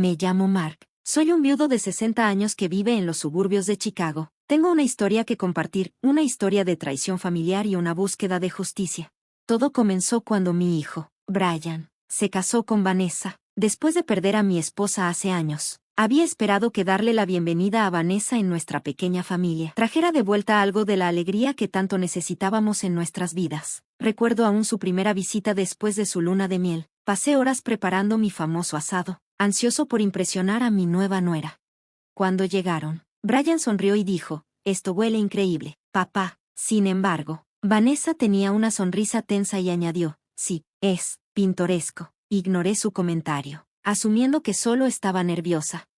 Me llamo Mark. Soy un viudo de 60 años que vive en los suburbios de Chicago. Tengo una historia que compartir, una historia de traición familiar y una búsqueda de justicia. Todo comenzó cuando mi hijo, Brian, se casó con Vanessa. Después de perder a mi esposa hace años, había esperado que darle la bienvenida a Vanessa en nuestra pequeña familia trajera de vuelta algo de la alegría que tanto necesitábamos en nuestras vidas. Recuerdo aún su primera visita después de su luna de miel. Pasé horas preparando mi famoso asado, ansioso por impresionar a mi nueva nuera. Cuando llegaron, Brian sonrió y dijo, «Esto huele increíble, papá». Sin embargo, Vanessa tenía una sonrisa tensa y añadió, «Sí, es pintoresco». Ignoré su comentario, asumiendo que solo estaba nerviosa.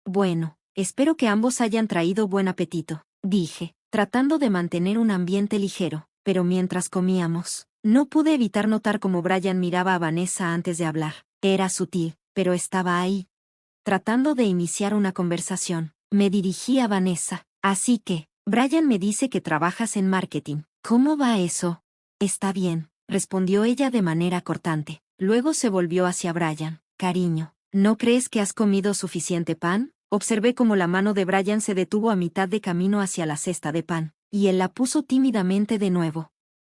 «Bueno, espero que ambos hayan traído buen apetito», dije, tratando de mantener un ambiente ligero, pero mientras comíamos, no pude evitar notar cómo Brian miraba a Vanessa antes de hablar. Era sutil, pero estaba ahí. Tratando de iniciar una conversación, me dirigí a Vanessa. «Así que, Brian me dice que trabajas en marketing. ¿Cómo va eso?» «Está bien», respondió ella de manera cortante. Luego se volvió hacia Brian. «Cariño, ¿no crees que has comido suficiente pan?» Observé cómo la mano de Brian se detuvo a mitad de camino hacia la cesta de pan, y él la puso tímidamente de nuevo.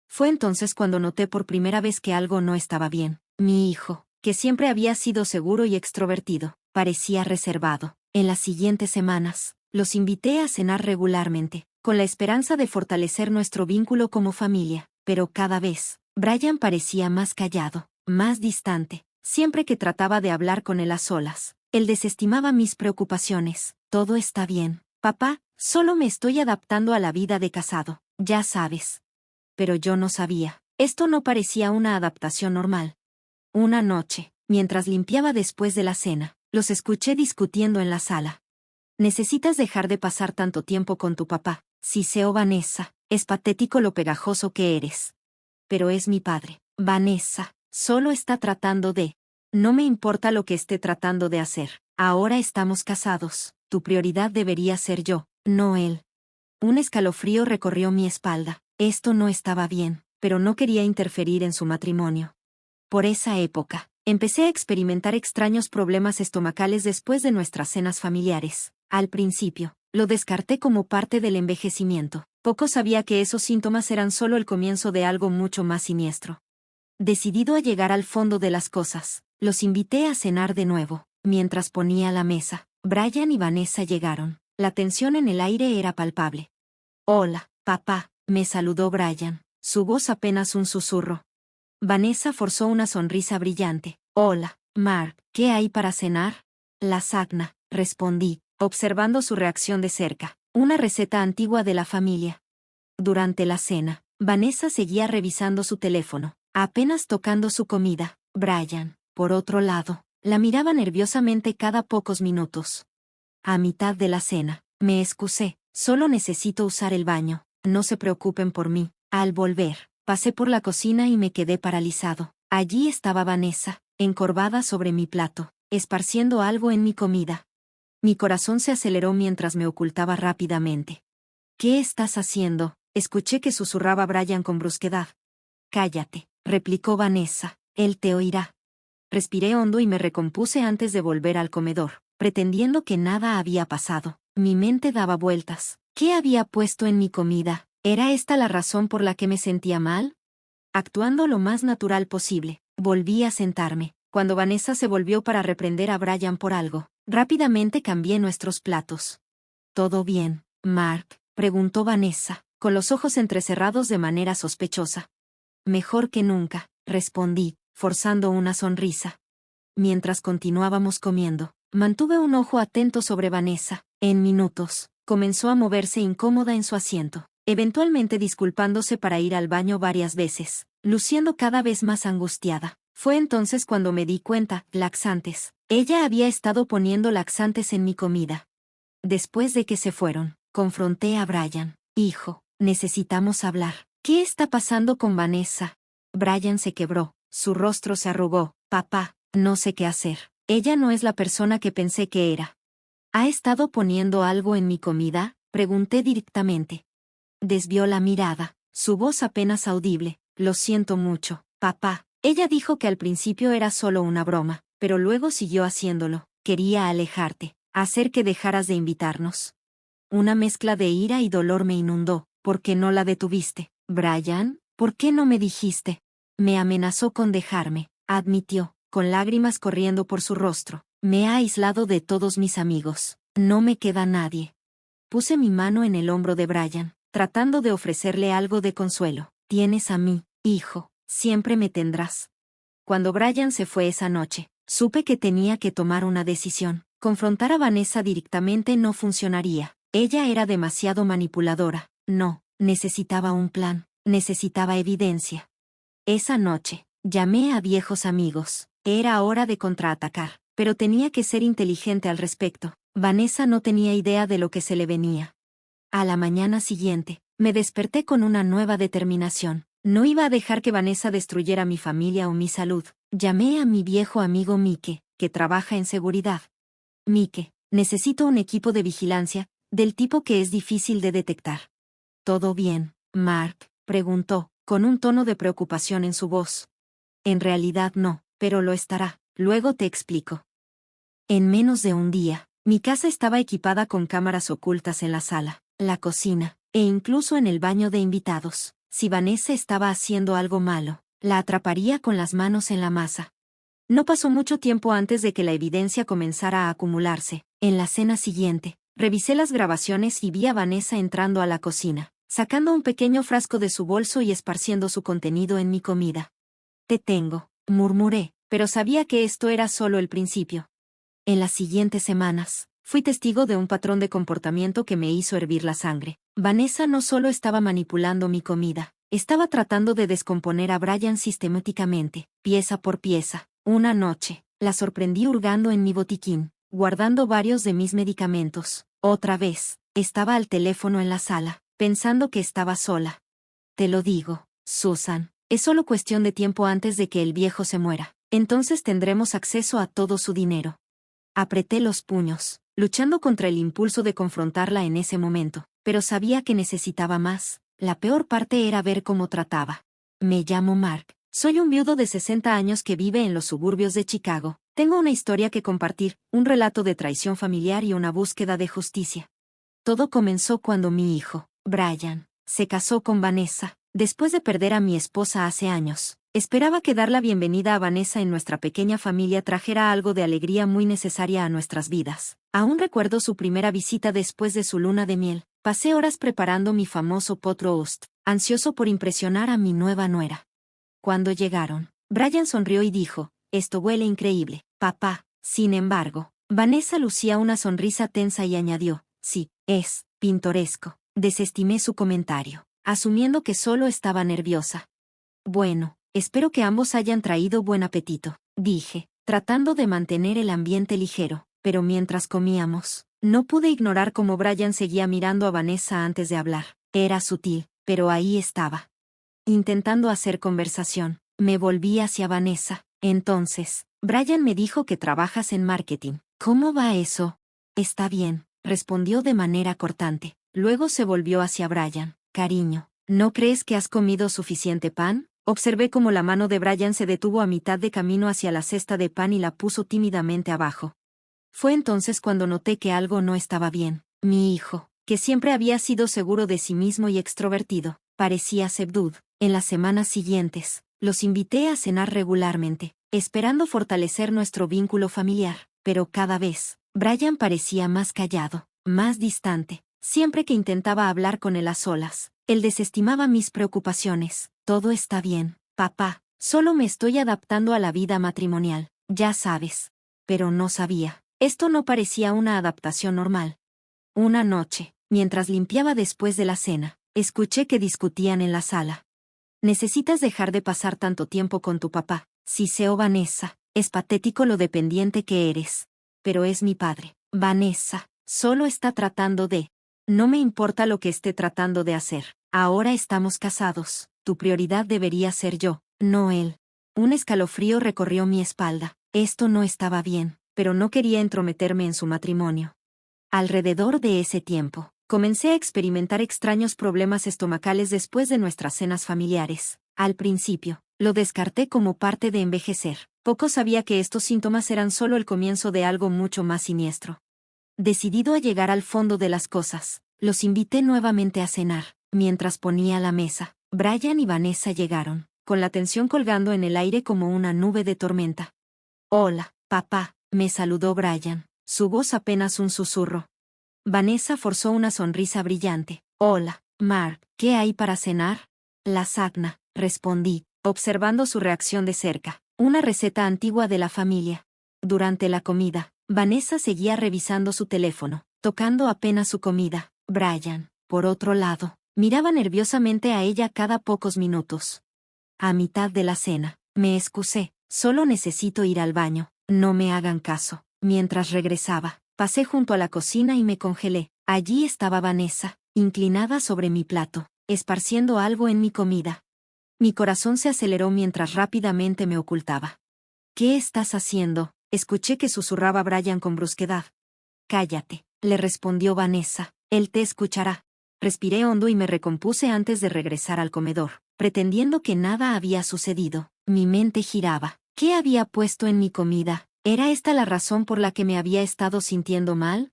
Fue entonces cuando noté por primera vez que algo no estaba bien. Mi hijo, que siempre había sido seguro y extrovertido, parecía reservado. En las siguientes semanas, los invité a cenar regularmente, con la esperanza de fortalecer nuestro vínculo como familia, pero cada vez, Brian parecía más callado, más distante. Siempre que trataba de hablar con él a solas, él desestimaba mis preocupaciones. «Todo está bien, papá, solo me estoy adaptando a la vida de casado, ya sabes». Pero yo no sabía. Esto no parecía una adaptación normal. Una noche, mientras limpiaba después de la cena, los escuché discutiendo en la sala. «Necesitas dejar de pasar tanto tiempo con tu papá», siseó Vanessa. «Es patético lo pegajoso que eres». «Pero es mi padre». «Vanessa, solo está tratando de». «No me importa lo que esté tratando de hacer. Ahora estamos casados. Tu prioridad debería ser yo, no él». Un escalofrío recorrió mi espalda. Esto no estaba bien, pero no quería interferir en su matrimonio. Por esa época, empecé a experimentar extraños problemas estomacales después de nuestras cenas familiares. Al principio, lo descarté como parte del envejecimiento. Poco sabía que esos síntomas eran solo el comienzo de algo mucho más siniestro. Decidido a llegar al fondo de las cosas, los invité a cenar de nuevo. Mientras ponía la mesa, Brian y Vanessa llegaron. La tensión en el aire era palpable. «Hola, papá», me saludó Brian, su voz apenas un susurro. Vanessa forzó una sonrisa brillante. «Hola, Mark, ¿qué hay para cenar?» «Lasagna», respondí, observando su reacción de cerca. Una receta antigua de la familia. Durante la cena, Vanessa seguía revisando su teléfono, apenas tocando su comida. Brian, por otro lado, la miraba nerviosamente cada pocos minutos. A mitad de la cena, me excusé. «Solo necesito usar el baño, no se preocupen por mí». Al volver, pasé por la cocina y me quedé paralizado. Allí estaba Vanessa, encorvada sobre mi plato, esparciendo algo en mi comida. Mi corazón se aceleró mientras me ocultaba rápidamente. «¿Qué estás haciendo?», escuché que susurraba Brian con brusquedad. «Cállate», replicó Vanessa, «él te oirá». Respiré hondo y me recompuse antes de volver al comedor, pretendiendo que nada había pasado. Mi mente daba vueltas. ¿Qué había puesto en mi comida? ¿Era esta la razón por la que me sentía mal? Actuando lo más natural posible, volví a sentarme. Cuando Vanessa se volvió para reprender a Brian por algo, rápidamente cambié nuestros platos. «¿Todo bien, Mark?», preguntó Vanessa, con los ojos entrecerrados de manera sospechosa. «Mejor que nunca», respondí, forzando una sonrisa. Mientras continuábamos comiendo, mantuve un ojo atento sobre Vanessa. En minutos, comenzó a moverse incómoda en su asiento, eventualmente disculpándose para ir al baño varias veces, luciendo cada vez más angustiada. Fue entonces cuando me di cuenta, laxantes. Ella había estado poniendo laxantes en mi comida. Después de que se fueron, confronté a Brian. «Hijo, necesitamos hablar. ¿Qué está pasando con Vanessa?» Brian se quebró, su rostro se arrugó. «Papá, no sé qué hacer. Ella no es la persona que pensé que era». «¿Ha estado poniendo algo en mi comida?», pregunté directamente. Desvió la mirada, su voz apenas audible. «Lo siento mucho, papá». Ella dijo que al principio era solo una broma, pero luego siguió haciéndolo. quería alejarte, hacer que dejaras de invitarnos. Una mezcla de ira y dolor me inundó. ¿Por qué no la detuviste? Brian, ¿por qué no me dijiste? Me amenazó con dejarme, admitió, con lágrimas corriendo por su rostro. Me ha aislado de todos mis amigos. No me queda nadie. Puse mi mano en el hombro de Brian, tratando de ofrecerle algo de consuelo. Tienes a mí, hijo, siempre me tendrás. Cuando Brian se fue esa noche, supe que tenía que tomar una decisión. Confrontar a Vanessa directamente no funcionaría. Ella era demasiado manipuladora. No, necesitaba un plan, necesitaba evidencia. Esa noche, llamé a viejos amigos. Era hora de contraatacar, pero tenía que ser inteligente al respecto. Vanessa no tenía idea de lo que se le venía. A la mañana siguiente, me desperté con una nueva determinación. No iba a dejar que Vanessa destruyera mi familia o mi salud. Llamé a mi viejo amigo Mike, que trabaja en seguridad. Mike, necesito un equipo de vigilancia, del tipo que es difícil de detectar. ¿Todo bien, Mark?, preguntó, con un tono de preocupación en su voz. En realidad no, pero lo estará. Luego te explico. En menos de un día, mi casa estaba equipada con cámaras ocultas en la sala, la cocina, e incluso en el baño de invitados. Si Vanessa estaba haciendo algo malo, la atraparía con las manos en la masa. No pasó mucho tiempo antes de que la evidencia comenzara a acumularse. En la cena siguiente, revisé las grabaciones y vi a Vanessa entrando a la cocina, sacando un pequeño frasco de su bolso y esparciendo su contenido en mi comida. Te tengo, murmuré, pero sabía que esto era solo el principio. En las siguientes semanas, fui testigo de un patrón de comportamiento que me hizo hervir la sangre. Vanessa no solo estaba manipulando mi comida, estaba tratando de descomponer a Brian sistemáticamente, pieza por pieza. Una noche, la sorprendí hurgando en mi botiquín, guardando varios de mis medicamentos. Otra vez, estaba al teléfono en la sala, pensando que estaba sola. Te lo digo, Susan, es solo cuestión de tiempo antes de que el viejo se muera. Entonces tendremos acceso a todo su dinero. Apreté los puños, luchando contra el impulso de confrontarla en ese momento, pero sabía que necesitaba más. La peor parte era ver cómo trataba. Me llamo Mark. Soy un viudo de 60 años que vive en los suburbios de Chicago. Tengo una historia que compartir, un relato de traición familiar y una búsqueda de justicia. Todo comenzó cuando mi hijo, Brian, se casó con Vanessa, después de perder a mi esposa hace años. Esperaba que dar la bienvenida a Vanessa en nuestra pequeña familia trajera algo de alegría muy necesaria a nuestras vidas. Aún recuerdo su primera visita después de su luna de miel. Pasé horas preparando mi famoso pot roast, ansioso por impresionar a mi nueva nuera. Cuando llegaron, Brian sonrió y dijo, «Esto huele increíble, papá». Sin embargo, Vanessa lucía una sonrisa tensa y añadió, «Sí, es pintoresco». Desestimé su comentario, asumiendo que solo estaba nerviosa. «Bueno, espero que ambos hayan traído buen apetito», dije, tratando de mantener el ambiente ligero, pero mientras comíamos, no pude ignorar cómo Brian seguía mirando a Vanessa antes de hablar. Era sutil, pero ahí estaba. Intentando hacer conversación, me volví hacia Vanessa. Entonces, Brian me dijo que trabajas en marketing. ¿Cómo va eso? Está bien, respondió de manera cortante. Luego se volvió hacia Brian. Cariño, ¿no crees que has comido suficiente pan? Observé cómo la mano de Brian se detuvo a mitad de camino hacia la cesta de pan y la puso tímidamente abajo. Fue entonces cuando noté que algo no estaba bien. Mi hijo, que siempre había sido seguro de sí mismo y extrovertido, parecía subdued. En las semanas siguientes, los invité a cenar regularmente, esperando fortalecer nuestro vínculo familiar, pero cada vez, Brian parecía más callado, más distante. Siempre que intentaba hablar con él a solas, él desestimaba mis preocupaciones. Todo está bien, papá, solo me estoy adaptando a la vida matrimonial, ya sabes. Pero no sabía. Esto no parecía una adaptación normal. Una noche, mientras limpiaba después de la cena, escuché que discutían en la sala. Necesitas dejar de pasar tanto tiempo con tu papá. Siseó Vanessa, es patético lo dependiente que eres. Pero es mi padre. Vanessa, solo está tratando de... No me importa lo que esté tratando de hacer. Ahora estamos casados. Tu prioridad debería ser yo, no él. Un escalofrío recorrió mi espalda. Esto no estaba bien, pero no quería entrometerme en su matrimonio. Alrededor de ese tiempo, comencé a experimentar extraños problemas estomacales después de nuestras cenas familiares. Al principio, lo descarté como parte de envejecer, Poco sabía que estos síntomas eran solo el comienzo de algo mucho más siniestro. Decidido a llegar al fondo de las cosas, los invité nuevamente a cenar. Mientras ponía la mesa, Brian y Vanessa llegaron, con la tensión colgando en el aire como una nube de tormenta. «Hola, papá», me saludó Brian, su voz apenas un susurro. Vanessa forzó una sonrisa brillante. «Hola, Mark, ¿qué hay para cenar?» «Lasagna», respondí, observando su reacción de cerca. Una receta antigua de la familia. Durante la comida, Vanessa seguía revisando su teléfono, tocando apenas su comida. Brian, por otro lado, miraba nerviosamente a ella cada pocos minutos. A mitad de la cena, me excusé, solo necesito ir al baño, no me hagan caso. Mientras regresaba, pasé junto a la cocina y me congelé. Allí estaba Vanessa, inclinada sobre mi plato, esparciendo algo en mi comida. Mi corazón se aceleró mientras rápidamente me ocultaba. «¿Qué estás haciendo?», escuché que susurraba Brian con brusquedad. «Cállate», le respondió Vanessa, «él te escuchará». Respiré hondo y me recompuse antes de regresar al comedor, pretendiendo que nada había sucedido. Mi mente giraba. ¿Qué había puesto en mi comida? ¿Era esta la razón por la que me había estado sintiendo mal?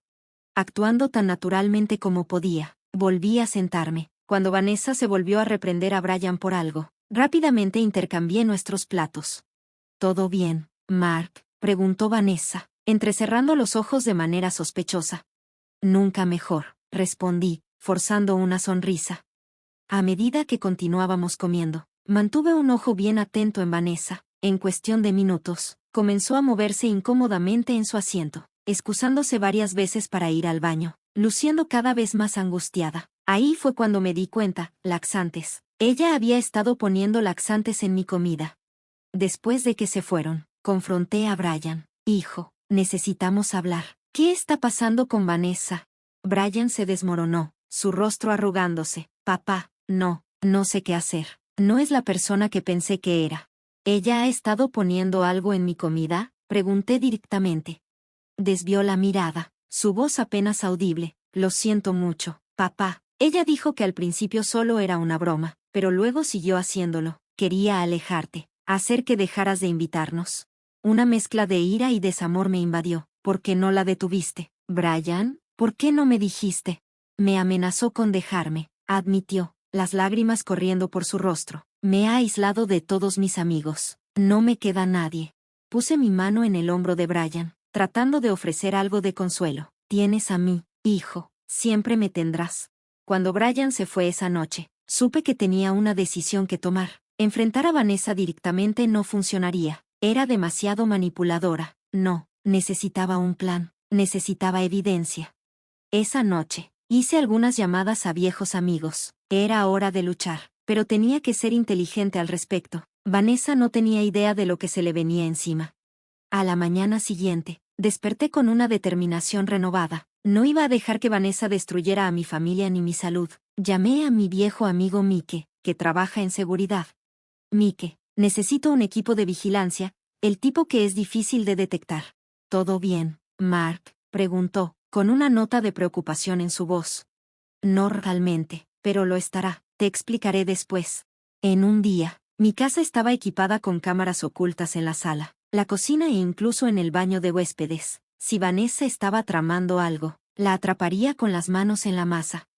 Actuando tan naturalmente como podía, volví a sentarme. Cuando Vanessa se volvió a reprender a Brian por algo, rápidamente intercambié nuestros platos. «¿Todo bien, Mark?», preguntó Vanessa, entrecerrando los ojos de manera sospechosa. «Nunca mejor», respondí, forzando una sonrisa. A medida que continuábamos comiendo, mantuve un ojo bien atento en Vanessa. En cuestión de minutos, comenzó a moverse incómodamente en su asiento, excusándose varias veces para ir al baño, luciendo cada vez más angustiada. Ahí fue cuando me di cuenta, laxantes. Ella había estado poniendo laxantes en mi comida. Después de que se fueron, confronté a Brian. «Hijo, necesitamos hablar. ¿Qué está pasando con Vanessa?» Brian se desmoronó, su rostro arrugándose. «Papá, no sé qué hacer. No es la persona que pensé que era». «¿Ella ha estado poniendo algo en mi comida?», pregunté directamente. Desvió la mirada, su voz apenas audible. «Lo siento mucho, papá». Ella dijo que al principio solo era una broma, pero luego siguió haciéndolo. «Quería alejarte, hacer que dejaras de invitarnos». Una mezcla de ira y desamor me invadió. «¿Por qué no la detuviste? Brian, ¿por qué no me dijiste?» «Me amenazó con dejarme», admitió, las lágrimas corriendo por su rostro. «Me ha aislado de todos mis amigos. No me queda nadie». Puse mi mano en el hombro de Brian, tratando de ofrecer algo de consuelo. «Tienes a mí, hijo, siempre me tendrás». Cuando Brian se fue esa noche, supe que tenía una decisión que tomar. Enfrentar a Vanessa directamente no funcionaría. Era demasiado manipuladora. No, necesitaba un plan, necesitaba evidencia. Esa noche, hice algunas llamadas a viejos amigos. Era hora de luchar, pero tenía que ser inteligente al respecto. Vanessa no tenía idea de lo que se le venía encima. A la mañana siguiente, desperté con una determinación renovada. No iba a dejar que Vanessa destruyera a mi familia ni mi salud. Llamé a mi viejo amigo Mike, que trabaja en seguridad. «Mike, necesito un equipo de vigilancia, el tipo que es difícil de detectar». «¿Todo bien, Mark?», preguntó, con una nota de preocupación en su voz. «No realmente, pero lo estará. Te explicaré después». En un día, mi casa estaba equipada con cámaras ocultas en la sala, la cocina e incluso en el baño de huéspedes. Si Vanessa estaba tramando algo, la atraparía con las manos en la masa.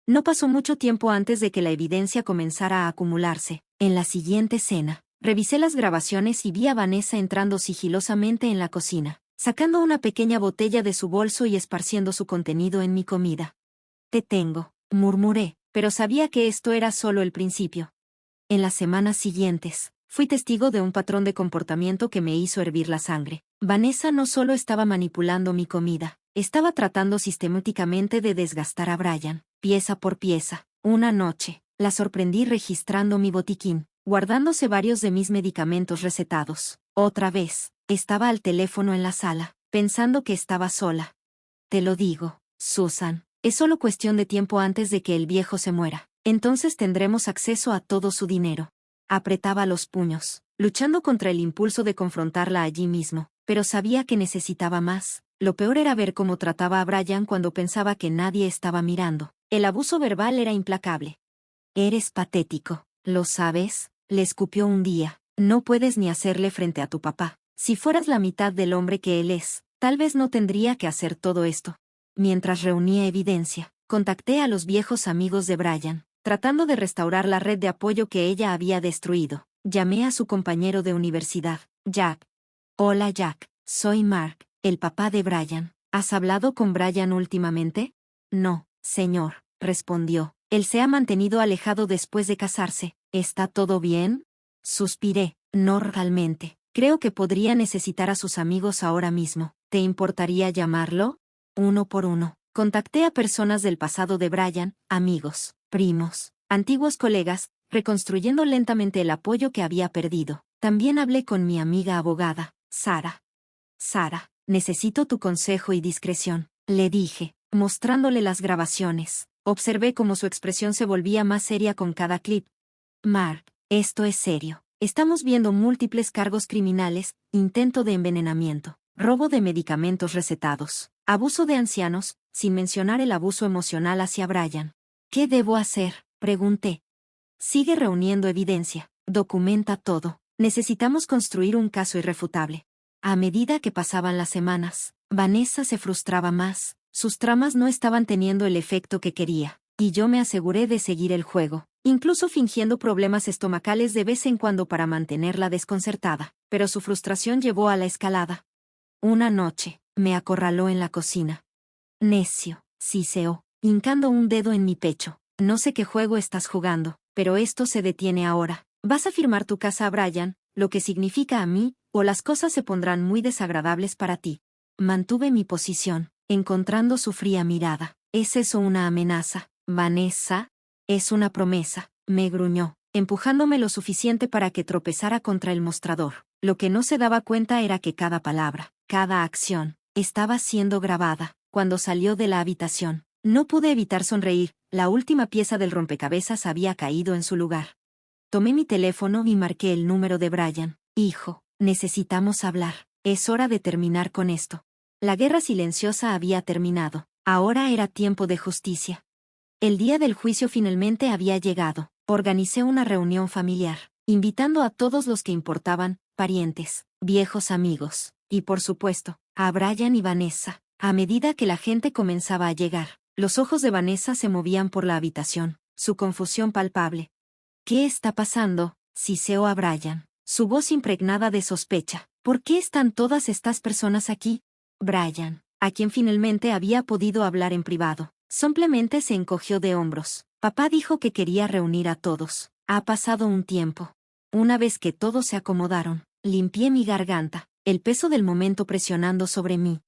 No pasó mucho tiempo antes de que la evidencia comenzara a acumularse. En la siguiente cena, revisé las grabaciones y vi a Vanessa entrando sigilosamente en la cocina, sacando una pequeña botella de su bolso y esparciendo su contenido en mi comida. «Te tengo», murmuré, pero sabía que esto era solo el principio. En las semanas siguientes, fui testigo de un patrón de comportamiento que me hizo hervir la sangre. Vanessa no solo estaba manipulando mi comida, estaba tratando sistemáticamente de desgastar a Brian, pieza por pieza. Una noche, la sorprendí registrando mi botiquín, guardándose varios de mis medicamentos recetados. Otra vez, estaba al teléfono en la sala, pensando que estaba sola. «Te lo digo, Susan, es solo cuestión de tiempo antes de que el viejo se muera. Entonces tendremos acceso a todo su dinero». Apretaba los puños, luchando contra el impulso de confrontarla allí mismo, pero sabía que necesitaba más. Lo peor era ver cómo trataba a Brian cuando pensaba que nadie estaba mirando. El abuso verbal era implacable. «Eres patético, ¿lo sabes?», le escupió un día. «No puedes ni hacerle frente a tu papá». Si fueras la mitad del hombre que él es, tal vez no tendría que hacer todo esto. Mientras reunía evidencia, contacté a los viejos amigos de Brian, tratando de restaurar la red de apoyo que ella había destruido. Llamé a su compañero de universidad, Jack. Hola Jack, soy Mark, el papá de Brian. ¿Has hablado con Brian últimamente? No, señor, respondió. Él se ha mantenido alejado después de casarse. ¿Está todo bien? Suspiré. No realmente. Creo que podría necesitar a sus amigos ahora mismo. ¿Te importaría llamarlo? Uno por uno. Contacté a personas del pasado de Brian, amigos, primos, antiguos colegas, reconstruyendo lentamente el apoyo que había perdido. También hablé con mi amiga abogada, Sara. Sara, necesito tu consejo y discreción, le dije, mostrándole las grabaciones. Observé cómo su expresión se volvía más seria con cada clip. Mark, esto es serio. Estamos viendo múltiples cargos criminales, intento de envenenamiento, robo de medicamentos recetados, abuso de ancianos, sin mencionar el abuso emocional hacia Brian. ¿Qué debo hacer?, pregunté. Sigue reuniendo evidencia, documenta todo. Necesitamos construir un caso irrefutable. A medida que pasaban las semanas, Vanessa se frustraba más, sus tramas no estaban teniendo el efecto que quería, y yo me aseguré de seguir el juego, incluso fingiendo problemas estomacales de vez en cuando para mantenerla desconcertada, pero su frustración llevó a la escalada. Una noche, me acorraló en la cocina. Necio, siseó, hincando un dedo en mi pecho. No sé qué juego estás jugando, pero esto se detiene ahora. Vas a firmar tu casa a Brian, lo que significa a mí, o las cosas se pondrán muy desagradables para ti. Mantuve mi posición, encontrando su fría mirada. ¿Es eso una amenaza, Vanessa? Es una promesa, me gruñó, empujándome lo suficiente para que tropezara contra el mostrador. Lo que no se daba cuenta era que cada palabra, cada acción, estaba siendo grabada. Cuando salió de la habitación, no pude evitar sonreír, la última pieza del rompecabezas había caído en su lugar. Tomé mi teléfono y marqué el número de Brian. Hijo, necesitamos hablar. Es hora de terminar con esto. La guerra silenciosa había terminado. Ahora era tiempo de justicia. El día del juicio finalmente había llegado. Organicé una reunión familiar, invitando a todos los que importaban, parientes, viejos amigos, y por supuesto, a Brian y Vanessa. A medida que la gente comenzaba a llegar, los ojos de Vanessa se movían por la habitación, su confusión palpable. ¿Qué está pasando?, siseó a Brian, su voz impregnada de sospecha. ¿Por qué están todas estas personas aquí? Brian, a quien finalmente había podido hablar en privado, simplemente se encogió de hombros. Papá dijo que quería reunir a todos. Ha pasado un tiempo. Una vez que todos se acomodaron, limpié mi garganta, el peso del momento presionando sobre mí.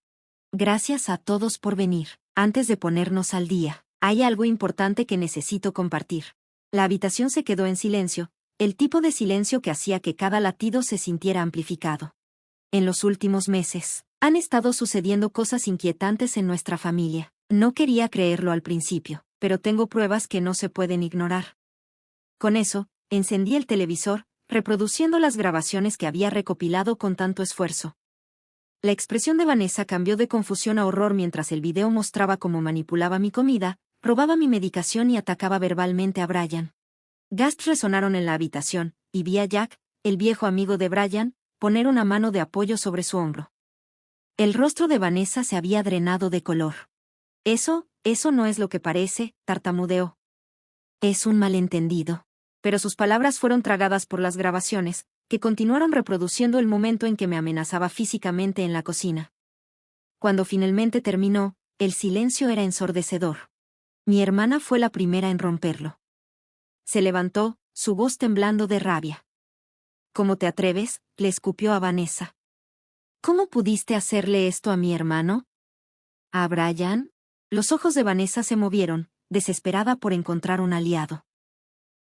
Gracias a todos por venir. Antes de ponernos al día, hay algo importante que necesito compartir. La habitación se quedó en silencio, el tipo de silencio que hacía que cada latido se sintiera amplificado. En los últimos meses, han estado sucediendo cosas inquietantes en nuestra familia. No quería creerlo al principio, pero tengo pruebas que no se pueden ignorar. Con eso, encendí el televisor, reproduciendo las grabaciones que había recopilado con tanto esfuerzo. La expresión de Vanessa cambió de confusión a horror mientras el video mostraba cómo manipulaba mi comida, robaba mi medicación y atacaba verbalmente a Brian. Gasps resonaron en la habitación, y vi a Jack, el viejo amigo de Brian, poner una mano de apoyo sobre su hombro. El rostro de Vanessa se había drenado de color. Eso no es lo que parece, tartamudeó. Es un malentendido. Pero sus palabras fueron tragadas por las grabaciones, que continuaron reproduciendo el momento en que me amenazaba físicamente en la cocina. Cuando finalmente terminó, el silencio era ensordecedor. Mi hermana fue la primera en romperlo. Se levantó, su voz temblando de rabia. ¿Cómo te atreves?, le escupió a Vanessa. ¿Cómo pudiste hacerle esto a mi hermano? ¿A Brian? Los ojos de Vanessa se movieron, desesperada por encontrar un aliado.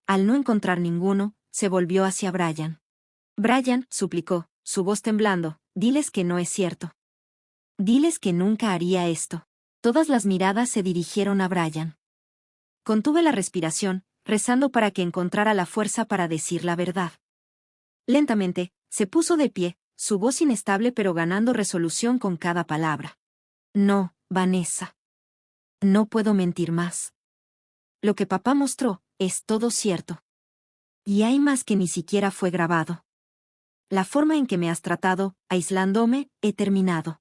Al no encontrar ninguno, se volvió hacia Brian. Brian, suplicó, su voz temblando, diles que no es cierto. Diles que nunca haría esto. Todas las miradas se dirigieron a Brian. Contuve la respiración, rezando para que encontrara la fuerza para decir la verdad. Lentamente, se puso de pie, su voz inestable pero ganando resolución con cada palabra. No, Vanessa. No puedo mentir más. Lo que papá mostró, es todo cierto. Y hay más que ni siquiera fue grabado. La forma en que me has tratado, aislándome, he terminado.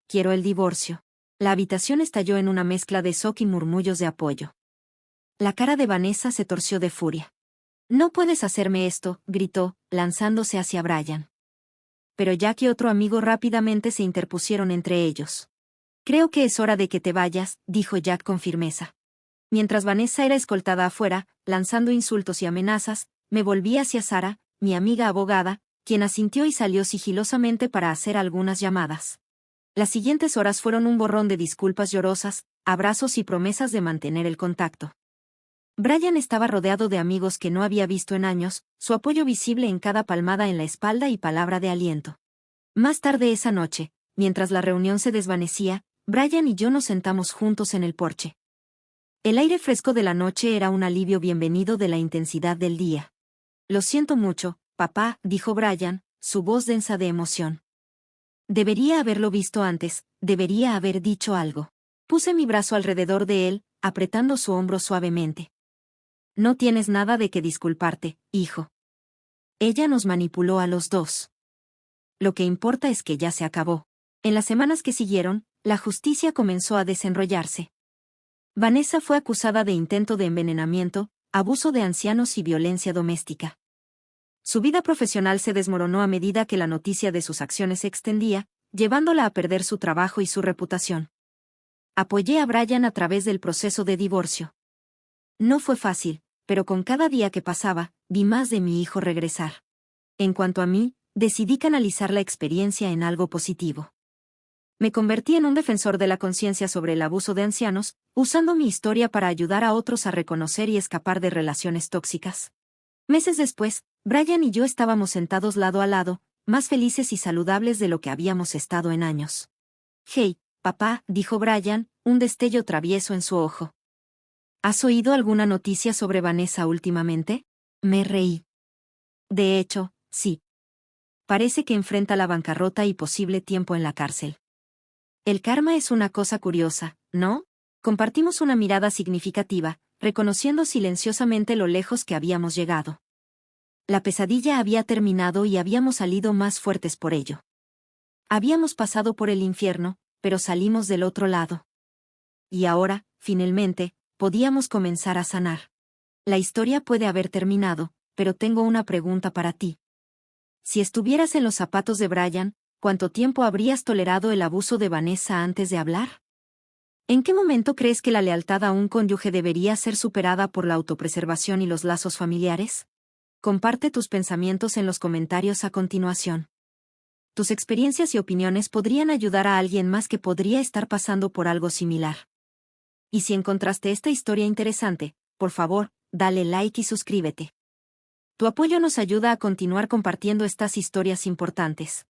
Quiero el divorcio. La habitación estalló en una mezcla de shock y murmullos de apoyo. La cara de Vanessa se torció de furia. No puedes hacerme esto, gritó, lanzándose hacia Brian. Pero Jack y otro amigo rápidamente se interpusieron entre ellos. Creo que es hora de que te vayas, dijo Jack con firmeza. Mientras Vanessa era escoltada afuera, lanzando insultos y amenazas, me volví hacia Sara, mi amiga abogada, quien asintió y salió sigilosamente para hacer algunas llamadas. Las siguientes horas fueron un borrón de disculpas llorosas, abrazos y promesas de mantener el contacto. Brian estaba rodeado de amigos que no había visto en años, su apoyo visible en cada palmada en la espalda y palabra de aliento. Más tarde esa noche, mientras la reunión se desvanecía, Brian y yo nos sentamos juntos en el porche. El aire fresco de la noche era un alivio bienvenido de la intensidad del día. Lo siento mucho, papá, dijo Brian, su voz densa de emoción. Debería haberlo visto antes, debería haber dicho algo. Puse mi brazo alrededor de él, apretando su hombro suavemente. No tienes nada de qué disculparte, hijo. Ella nos manipuló a los dos. Lo que importa es que ya se acabó. En las semanas que siguieron, la justicia comenzó a desenrollarse. Vanessa fue acusada de intento de envenenamiento, abuso de ancianos y violencia doméstica. Su vida profesional se desmoronó a medida que la noticia de sus acciones se extendía, llevándola a perder su trabajo y su reputación. Apoyé a Brian a través del proceso de divorcio. No fue fácil, pero con cada día que pasaba, vi más de mi hijo regresar. En cuanto a mí, decidí canalizar la experiencia en algo positivo. Me convertí en un defensor de la conciencia sobre el abuso de ancianos, usando mi historia para ayudar a otros a reconocer y escapar de relaciones tóxicas. Meses después, Brian y yo estábamos sentados lado a lado, más felices y saludables de lo que habíamos estado en años. Hey, papá, dijo Brian, un destello travieso en su ojo. ¿Has oído alguna noticia sobre Vanessa últimamente? Me reí. De hecho, sí. Parece que enfrenta la bancarrota y posible tiempo en la cárcel. El karma es una cosa curiosa, ¿no? Compartimos una mirada significativa, reconociendo silenciosamente lo lejos que habíamos llegado. La pesadilla había terminado y habíamos salido más fuertes por ello. Habíamos pasado por el infierno, pero salimos del otro lado. Y ahora, finalmente, podíamos comenzar a sanar. La historia puede haber terminado, pero tengo una pregunta para ti. Si estuvieras en los zapatos de Brian, ¿cuánto tiempo habrías tolerado el abuso de Vanessa antes de hablar? ¿En qué momento crees que la lealtad a un cónyuge debería ser superada por la autopreservación y los lazos familiares? Comparte tus pensamientos en los comentarios a continuación. Tus experiencias y opiniones podrían ayudar a alguien más que podría estar pasando por algo similar. Y si encontraste esta historia interesante, por favor, dale like y suscríbete. Tu apoyo nos ayuda a continuar compartiendo estas historias importantes.